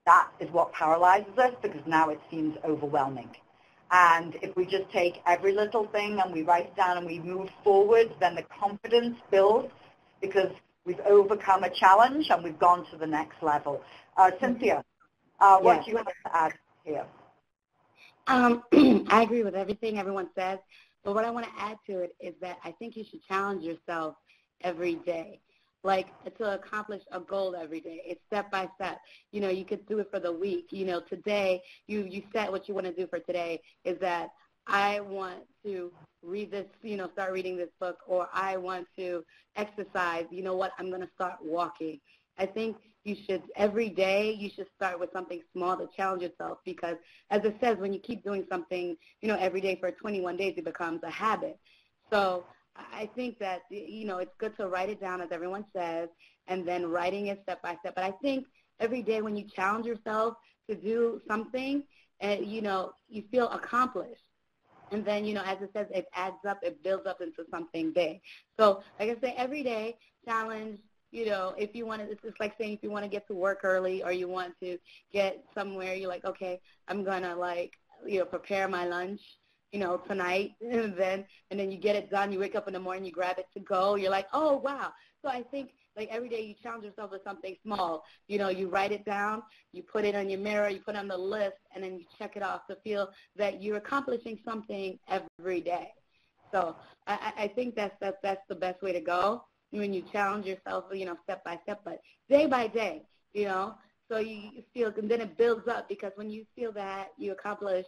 that is what paralyzes us, because now it seems overwhelming. And if we just take every little thing and we write it down and we move forward, then the confidence builds because we've overcome a challenge and we've gone to the next level. Cynthia, what do you have to add here? I agree with everything everyone says, but what I want to add to it is that I think you should challenge yourself every day. Like, to accomplish a goal every day. It's step by step. You could do it for the week. Today, you set what you want to do for today is that I want to read this, start reading this book, or I want to exercise. You know what? I'm going to start walking. I think you should, every day, you should start with something small to challenge yourself, because as it says, when you keep doing something, every day for 21 days, it becomes a habit. So I think that, it's good to write it down, as everyone says, and then writing it step by step. But I think every day when you challenge yourself to do something, you feel accomplished. And then, as it says, it adds up, it builds up into something big. So, like I say, every day, challenge, if you want to, it's just like saying if you want to get to work early or you want to get somewhere, you're like, okay, I'm going to, prepare my lunch, tonight, and then you get it done. You wake up in the morning, you grab it to go. You're like, oh, wow. So I think, every day you challenge yourself with something small. You write it down, you put it on your mirror, you put it on the list, and then you check it off to feel that you're accomplishing something every day. So I think that's the best way to go, when you challenge yourself, step by step, but day by day, so you feel, and then it builds up, because when you feel that you accomplish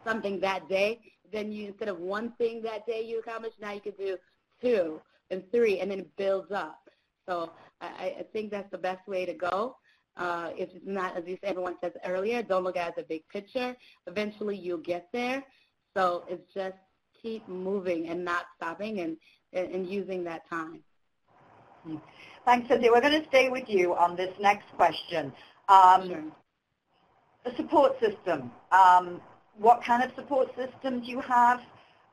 something that day, then you, instead of one thing that day you accomplish, now you can do 2 and 3, and then it builds up. So I think that's the best way to go. If it's not, as everyone says earlier, don't look at it as a big picture. Eventually you'll get there. So it's just keep moving and not stopping and using that time. Thanks, Cynthia. We're going to stay with you on this next question. Sure. The support system. What kind of support system do you have?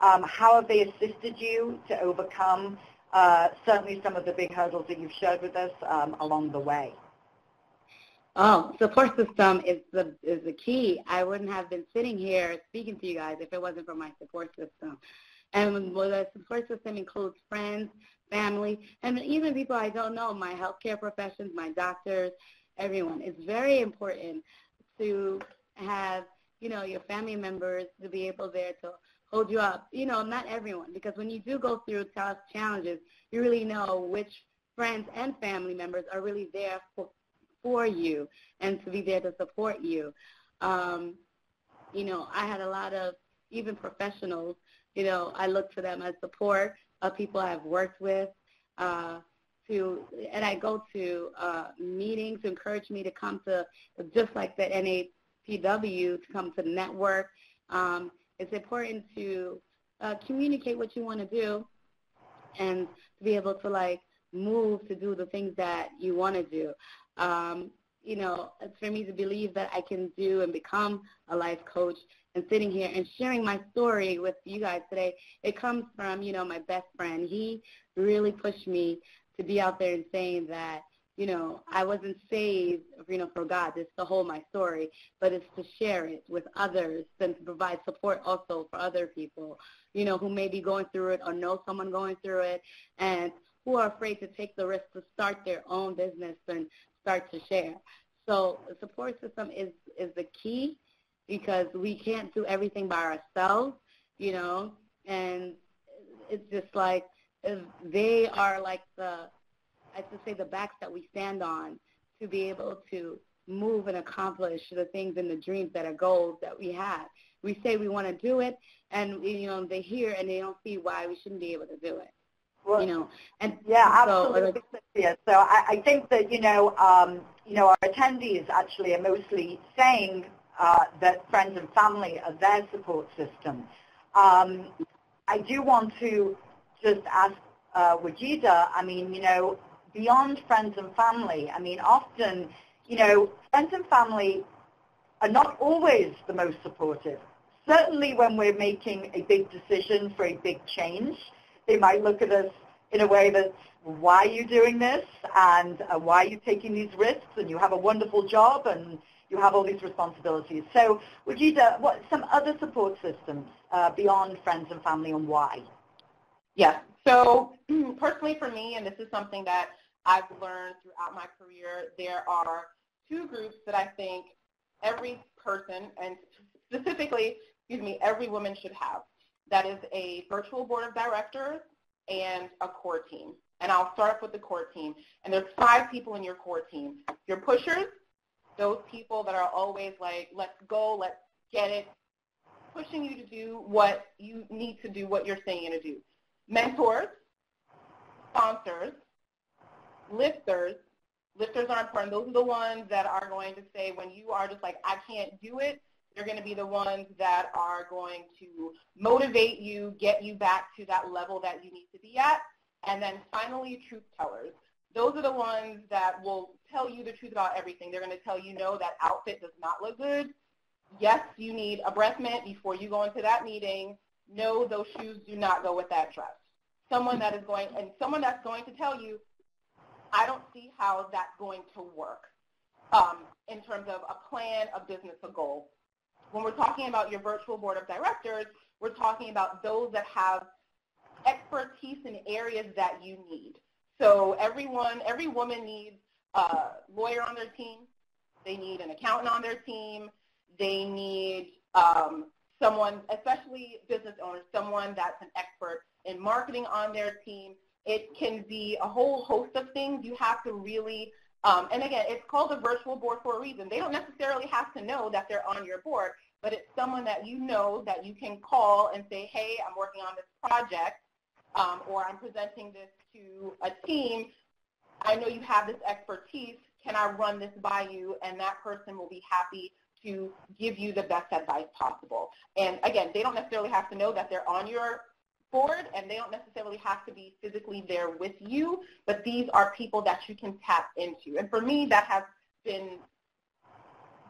How have they assisted you to overcome certainly some of the big hurdles that you've shared with us along the way? Oh, support system is the key. I wouldn't have been sitting here speaking to you guys if it wasn't for my support system. And the support system includes friends, family, and even people I don't know, my healthcare professions, my doctors, everyone. It's very important to have, your family members to be able there to hold you up. Not everyone, because when you do go through tough challenges, you really know which friends and family members are really there for you and to be there to support you. I had a lot of, even professionals, I look to them as support of people I've worked with, and I go to meetings to encourage me to come to, just like the NAPW, to come to the network. It's important to communicate what you want to do and to be able to, move to do the things that you want to do. It's for me to believe that I can do and become a life coach, and sitting here and sharing my story with you guys today, it comes from, my best friend. He really pushed me to be out there and saying that, I wasn't saved, for God. It's to hold my story, but it's to share it with others and to provide support also for other people, who may be going through it or know someone going through it, and who are afraid to take the risk to start their own business and start to share. So the support system is the key, because we can't do everything by ourselves, and it's just they are the backs that we stand on to be able to move and accomplish the things and the dreams that are goals that we have. We say we want to do it, and, they hear and they don't see why we shouldn't be able to do it. Well, absolutely. So I think that, our attendees actually are mostly saying that friends and family are their support system. I do want to just ask Wajida, beyond friends and family, often, friends and family are not always the most supportive. Certainly when we're making a big decision for a big change, they might look at us in a way that's, why are you doing this? And why are you taking these risks? And you have a wonderful job and you have all these responsibilities. So, Wajida, what some other support systems beyond friends and family, and why? Yes. So personally for me, and this is something that I've learned throughout my career, there are two groups that I think every person, and specifically, every woman should have. That is a virtual board of directors and a core team. And I'll start off with the core team. And there's 5 people in your core team. Your pushers, those people that are always like, let's go, let's get it, pushing you to do what you need to do, what you're saying you're going to do. Mentors, sponsors, lifters. Lifters are important. Those are the ones that are going to say, when you are just like, I can't do it, they're going to be the ones that are going to motivate you, get you back to that level that you need to be at. And then finally, truth tellers. Those are the ones that will tell you the truth about everything. They're going to tell you, no, that outfit does not look good. Yes, you need a breath mint before you go into that meeting. No, those shoes do not go with that dress. Someone that's going to tell you, I don't see how that's going to work in terms of a plan, a business, a goal. When we're talking about your virtual board of directors, we're talking about those that have expertise in areas that you need. So every woman needs a lawyer on their team. They need an accountant on their team. They need someone, especially business owners, someone that's an expert in marketing on their team. It can be a whole host of things. You have to really, and again, it's called a virtual board for a reason. They don't necessarily have to know that they're on your board, but it's someone that you know that you can call and say, hey, I'm working on this project, or I'm presenting this to a team. I know you have this expertise. Can I run this by you? And that person will be happy to give you the best advice possible. And again, they don't necessarily have to know that they're on your board, and they don't necessarily have to be physically there with you, but these are people that you can tap into. And for me, that has been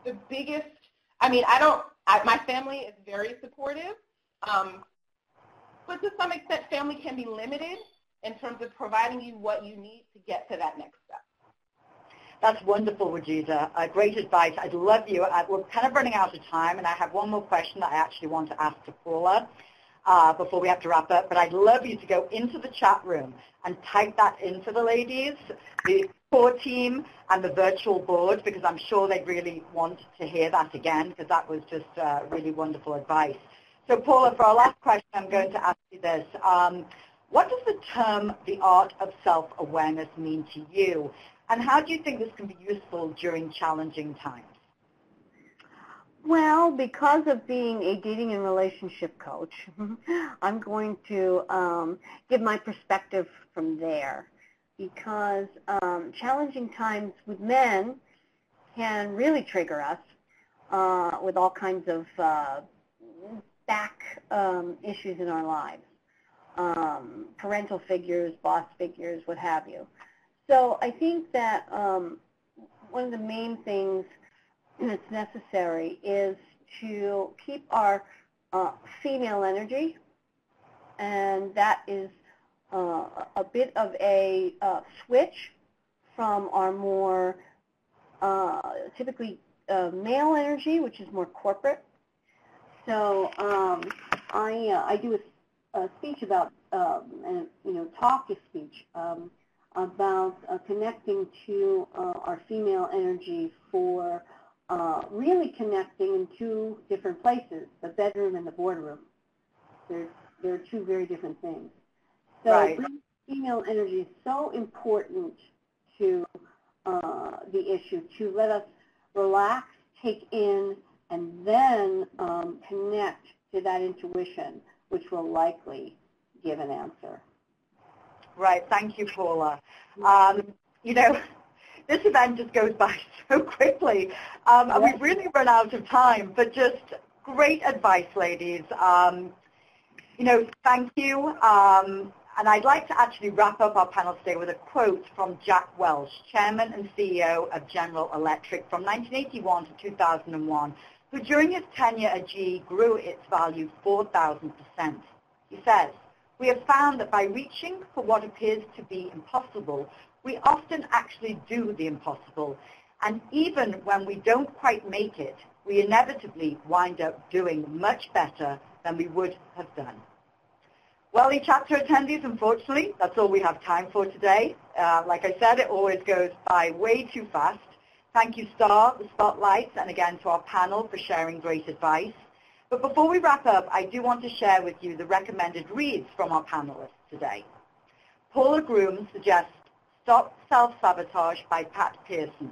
the biggest, my family is very supportive, but to some extent, family can be limited in terms of providing you what you need to get to that next step. That's wonderful, Wajida. Great advice. I'd love you. We're kind of running out of time, and I have one more question that I actually want to ask to Paula before we have to wrap up. But I'd love you to go into the chat room and type that in for the ladies. The core team and the virtual board, because I'm sure they'd really want to hear that again, because that was just really wonderful advice. So Paula, for our last question, I'm going to ask you this. What does the term the art of self-awareness mean to you? And how do you think this can be useful during challenging times? Well, because of being a dating and relationship coach, I'm going to give my perspective from there, because challenging times with men can really trigger us with all kinds of back issues in our lives, parental figures, boss figures, what have you. So I think that one of the main things that's necessary is to keep our female energy, and that is a bit of a switch from our more typically male energy, which is more corporate. So I do a speech about, and talk a speech about connecting to our female energy for really connecting in two different places, the bedroom and the boardroom. They're two very different things. So right. Female energy is so important to the issue, to let us relax, take in, and then connect to that intuition, which will likely give an answer. Right. Thank you, Paula. This event just goes by so quickly. And we've really run out of time, but just great advice, ladies. Thank you. And I'd like to actually wrap up our panel today with a quote from Jack Welch, Chairman and CEO of General Electric from 1981 to 2001, who during his tenure at GE grew its value 4,000%. He says, "We have found that by reaching for what appears to be impossible, we often actually do the impossible. And even when we don't quite make it, we inevitably wind up doing much better than we would have done." Well, e-chapter attendees, unfortunately, that's all we have time for today. Like I said, it always goes by way too fast. Thank you, Star, the spotlights, and again to our panel for sharing great advice. But before we wrap up, I do want to share with you the recommended reads from our panelists today. Paula Groom suggests Stop Self-Sabotage by Pat Pearson.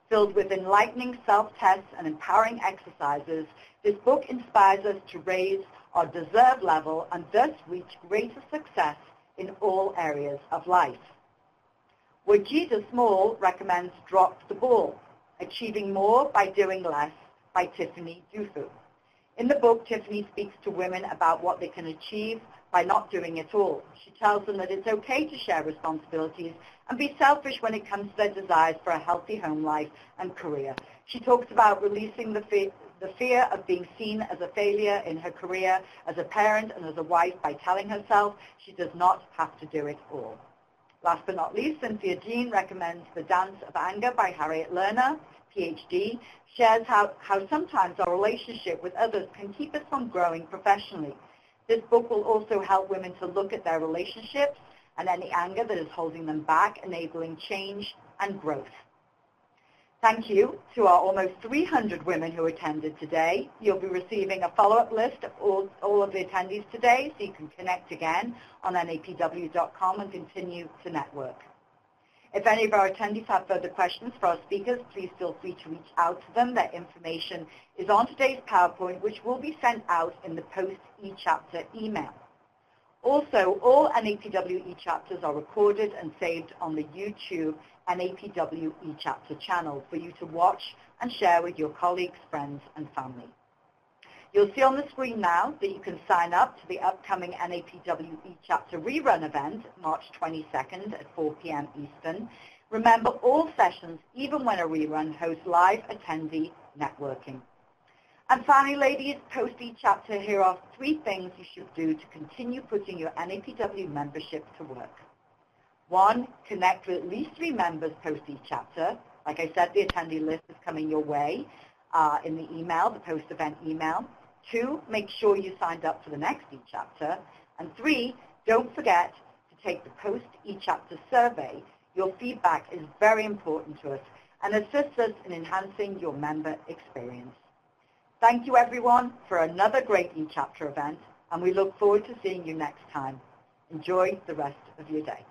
Filled with enlightening self-tests and empowering exercises, this book inspires us to raise our deserved level and thus reach greater success in all areas of life. Wajida Small recommends Drop the Ball, Achieving More by Doing Less by Tiffany Dufu. In the book, Tiffany speaks to women about what they can achieve by not doing it all. She tells them that it's okay to share responsibilities and be selfish when it comes to their desires for a healthy home life and career. She talks about releasing the fear of being seen as a failure in her career as a parent and as a wife by telling herself she does not have to do it all. Last but not least, Cynthia Jean recommends The Dance of Anger by Harriet Lerner, PhD, shares how sometimes our relationship with others can keep us from growing professionally. This book will also help women to look at their relationships and any anger that is holding them back, enabling change and growth. Thank you to our almost 300 women who attended today. You'll be receiving a follow-up list of all of the attendees today, so you can connect again on napw.com and continue to network. If any of our attendees have further questions for our speakers, please feel free to reach out to them. Their information is on today's PowerPoint, which will be sent out in the post-eChapter email. Also, all NAPW eChapters are recorded and saved on the YouTube NAPW eChapter channel for you to watch and share with your colleagues, friends, and family. You'll see on the screen now that you can sign up to the upcoming NAPW eChapter rerun event, March 22nd at 4 p.m. Eastern. Remember, all sessions, even when a rerun, host live attendee networking. And finally, ladies, post eChapter, here are 3 things you should do to continue putting your NAPW membership to work. 1, connect with at least 3 members post eChapter. Like I said, the attendee list is coming your way in the email, the post-event email. 2, make sure you signed up for the next eChapter. And 3, don't forget to take the post eChapter survey. Your feedback is very important to us and assists us in enhancing your member experience. Thank you, everyone, for another great eChapter event, and we look forward to seeing you next time. Enjoy the rest of your day.